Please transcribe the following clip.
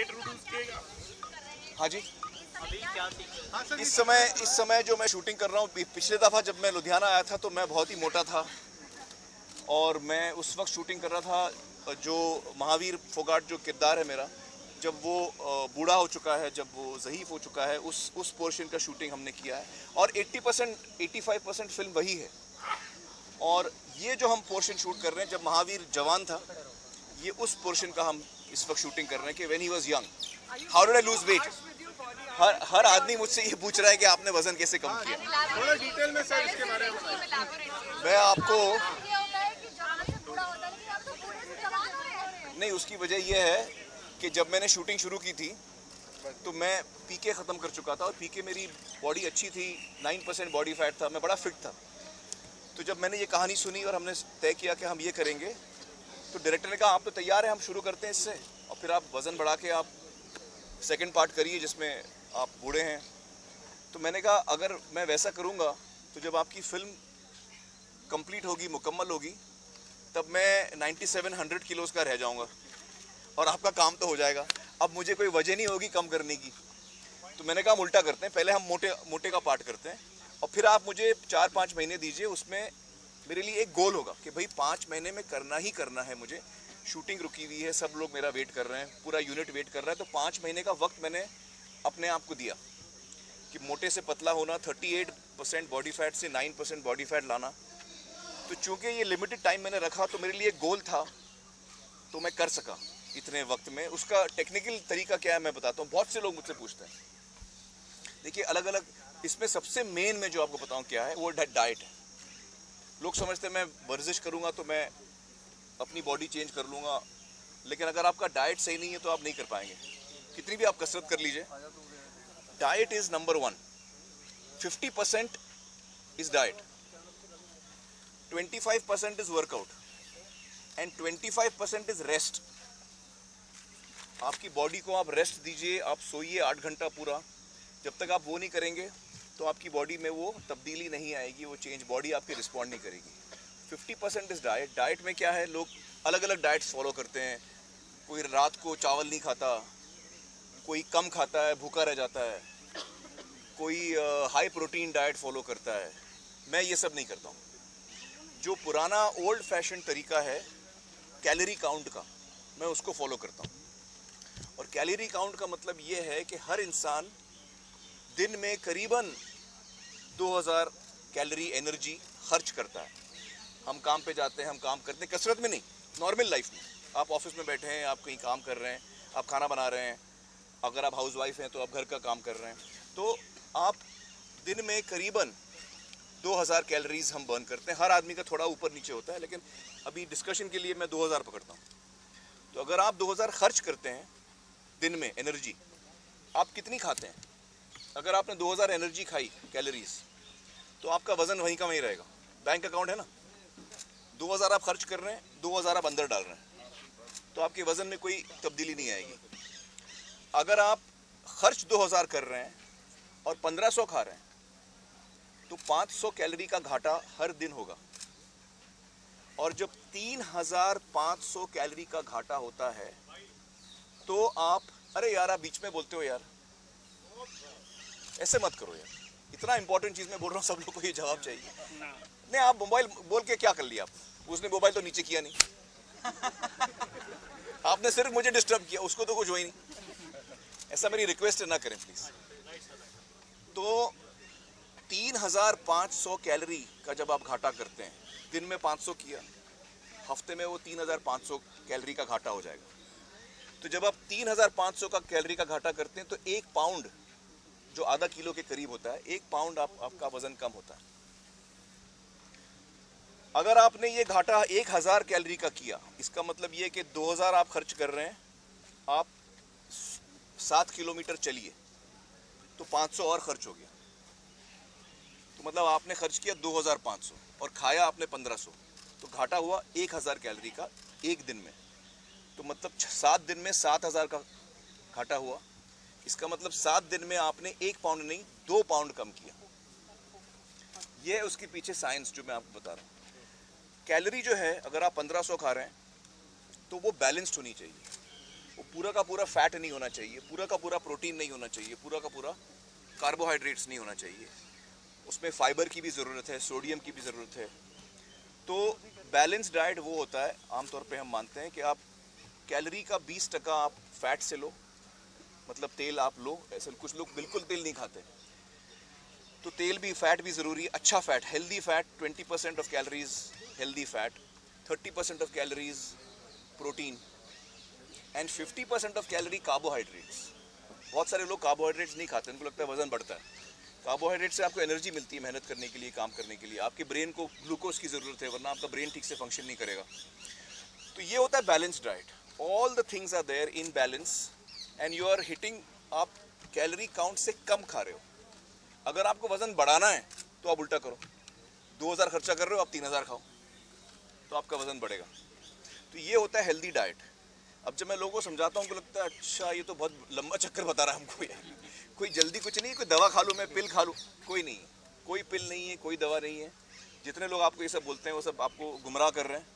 Weight reduce किएगा? हाँ जी, अभी क्या इस समय जो मैं शूटिंग कर रहा हूँ, पिछले दफ़ा जब मैं लुधियाना आया था तो मैं बहुत ही मोटा था और मैं उस वक्त शूटिंग कर रहा था जो महावीर फोगाट जो किरदार है मेरा, जब वो बूढ़ा हो चुका है, जब वो ज़ईफ़ हो चुका है, उस पोर्शन का शूटिंग हमने किया है और 80% 85% फिल्म वही है। और ये जो हम पोर्शन शूट कर रहे हैं, जब महावीर जवान था, ये उस पोर्शन का हम इस वक्त शूटिंग कर रहे हैं कि when he was young, how did I lose weight. हर आदमी मुझसे ये पूछ रहा है कि आपने वजन कैसे कम किया। थोड़ा डिटेल में सर इसके बारे में बताइए। मैं आपको नहीं, उसकी वजह यह है कि जब मैंने शूटिंग शुरू की थी तो मैं पीके ख़त्म कर चुका था और पीके मेरी बॉडी अच्छी थी, 9% बॉडी फैट था, मैं बड़ा फिट था। तो जब मैंने ये कहानी सुनी और हमने तय किया कि हम ये करेंगे, तो डायरेक्टर ने कहा आप तो तैयार हैं, हम शुरू करते हैं इससे, और फिर आप वज़न बढ़ा के आप सेकंड पार्ट करिए जिसमें आप बूढ़े हैं। तो मैंने कहा अगर मैं वैसा करूँगा तो जब आपकी फ़िल्म कंप्लीट होगी, मुकम्मल होगी, तब मैं 9700 किलोज़ का रह जाऊँगा और आपका काम तो हो जाएगा। अब मुझे कोई वजह नहीं होगी कम करने की। तो मैंने कहा हम उल्टा करते हैं, पहले हम मोटे का पार्ट करते हैं और फिर आप मुझे 4-5 महीने दीजिए, उसमें मेरे लिए एक गोल होगा कि भाई 5 महीने में करना ही करना है मुझे। शूटिंग रुकी हुई है, सब लोग मेरा वेट कर रहे हैं, पूरा यूनिट वेट कर रहा है, तो 5 महीने का वक्त मैंने अपने आप को दिया कि मोटे से पतला होना, 38% बॉडी फैट से 9% बॉडी फैट लाना। तो चूंकि ये लिमिटेड टाइम मैंने रखा तो मेरे लिए एक गोल था, तो मैं कर सका इतने वक्त में। उसका टेक्निकल तरीका क्या है मैं बताता हूँ, बहुत से लोग मुझसे पूछते हैं। देखिए अलग अलग, इसमें सबसे मेन मैं जो आपको बताऊँ क्या है, वो डाइट है। लोग समझते हैं मैं वर्जिश करूँगा तो मैं अपनी बॉडी चेंज कर लूँगा, लेकिन अगर आपका डाइट सही नहीं है तो आप नहीं कर पाएंगे, कितनी भी आप कसरत कर लीजिए। Diet is number 1। 50% is diet, 25% is workout and 25% is rest. आपकी बॉडी को आप रेस्ट दीजिए, आप सोइए 8 घंटा पूरा। जब तक आप वो नहीं करेंगे तो आपकी बॉडी में वो तब्दीली नहीं आएगी, वो चेंज, बॉडी आपकी रिस्पॉन्ड नहीं करेगी। 50% इज़ डाइट। डाइट में क्या है, लोग अलग अलग डाइट्स फॉलो करते हैं। कोई रात को चावल नहीं खाता, कोई कम खाता है, भूखा रह जाता है, कोई हाई प्रोटीन डाइट फॉलो करता है। मैं ये सब नहीं करता हूँ। जो पुराना ओल्ड फैशन तरीका है कैलोरी काउंट का, मैं उसको फॉलो करता हूँ। और कैलोरी काउंट का मतलब ये है कि हर इंसान दिन में करीबन 2000 कैलोरी एनर्जी खर्च करता है। हम काम पे जाते हैं, हम काम करते हैं, कसरत में नहीं, नॉर्मल लाइफ में। आप ऑफिस में बैठे हैं, आप कहीं काम कर रहे हैं, आप खाना बना रहे हैं, अगर आप हाउसवाइफ हैं तो आप घर का काम कर रहे हैं, तो आप दिन में करीबन 2000 कैलोरीज हम बर्न करते हैं। हर आदमी का थोड़ा ऊपर नीचे होता है, लेकिन अभी डिस्कशन के लिए मैं 2000 पकड़ता हूँ। तो अगर आप 2000 खर्च करते हैं दिन में एनर्जी, आप कितनी खाते हैं? अगर आपने 2000 एनर्जी खाई कैलोरीज, तो आपका वजन वहीं का वहीं रहेगा। बैंक अकाउंट है ना, 2000 आप खर्च कर रहे हैं, 2000 आप अंदर डाल रहे हैं, तो आपके वजन में कोई तब्दीली नहीं आएगी। अगर आप खर्च 2000 कर रहे हैं और 1500 खा रहे हैं, तो 500 कैलोरी का घाटा हर दिन होगा। और जब 3500 कैलोरी का घाटा होता है तो आप, अरे यार आप बीच में बोलते हो यार, ऐसे मत करो यार, इतना इंपॉर्टेंट चीज मैं बोल रहा हूँ, सब लोग को ये जवाब चाहिए। नहीं, आप मोबाइल बोल के क्या कर लिया आप? उसने मोबाइल तो नीचे किया नहीं, आपने सिर्फ मुझे डिस्टर्ब किया, उसको तो कुछ हुआ ही नहीं। ऐसा मेरी रिक्वेस्ट है, ना करें प्लीज। तो 3500 कैलोरी का जब आप घाटा करते हैं, दिन में 500 किया, हफ्ते में वो 3500 कैलोरी का घाटा हो जाएगा। तो जब आप 3500 का कैलोरी का घाटा करते हैं तो 1 पाउंड, जो आधा किलो के करीब होता है, 1 पाउंड आपका वजन कम होता है। अगर आपने ये घाटा 1000 कैलोरी का किया, इसका मतलब ये कि 2000 आप खर्च कर रहे हैं, आप 7 किलोमीटर चलिए तो 500 और खर्च हो गया। तो मतलब आपने खर्च किया 2500 और खाया आपने 1500, तो घाटा हुआ 1000 कैलोरी का एक दिन में। तो मतलब 7 दिन में 7000 का घाटा हुआ। इसका मतलब 7 दिन में आपने 1 पाउंड नहीं 2 पाउंड कम किया। यह है उसके पीछे साइंस जो मैं आपको बता रहा हूँ। कैलोरी जो है, अगर आप 1500 खा रहे हैं तो वो बैलेंस्ड होनी चाहिए, वो पूरा का पूरा फैट नहीं होना चाहिए, पूरा का पूरा प्रोटीन नहीं होना चाहिए, पूरा का पूरा कार्बोहाइड्रेट्स नहीं होना चाहिए। उसमें फाइबर की भी ज़रूरत है, सोडियम की भी ज़रूरत है। तो बैलेंस डाइट वो होता है, आमतौर पे हम मानते हैं कि आप कैलोरी का 20% आप फैट से लो, मतलब तेल आप लो। ऐसे कुछ लोग बिल्कुल तेल नहीं खाते, तो तेल भी, फैट भी ज़रूरी है। अच्छा fat, healthy fat 20% of calories healthy fat, 30% of calories protein and 50% of calorie carbohydrates. बहुत सारे लोग कार्बोहाइड्रेट्स नहीं खाते, उनको लगता है वजन बढ़ता है। कार्बोहाइड्रेट से आपको एनर्जी मिलती है मेहनत करने के लिए, काम करने के लिए। आपके ब्रेन को ग्लूकोज की ज़रूरत है, वरना आपका ब्रेन ठीक से फंक्शन नहीं करेगा। तो ये होता है balance diet. All the things are there in balance and you are hitting, आप कैलोरी काउंट से कम खा रहे हो। अगर आपको वजन बढ़ाना है तो आप उल्टा करो, 2000 खर्चा कर रहे हो, आप 3000 खाओ, तो आपका वजन बढ़ेगा। तो ये होता है हेल्दी डाइट। अब जब मैं लोगों को समझाता हूँ उनको लगता है अच्छा ये तो बहुत लंबा चक्कर बता रहा है हमको यार, कोई जल्दी कुछ नहीं, कोई दवा खा लूँ, मैं पिल खा लूँ, कोई नहीं, कोई पिल नहीं है, कोई दवा नहीं है। जितने लोग आपको ये सब बोलते हैं वो सब आपको गुमराह कर रहे हैं।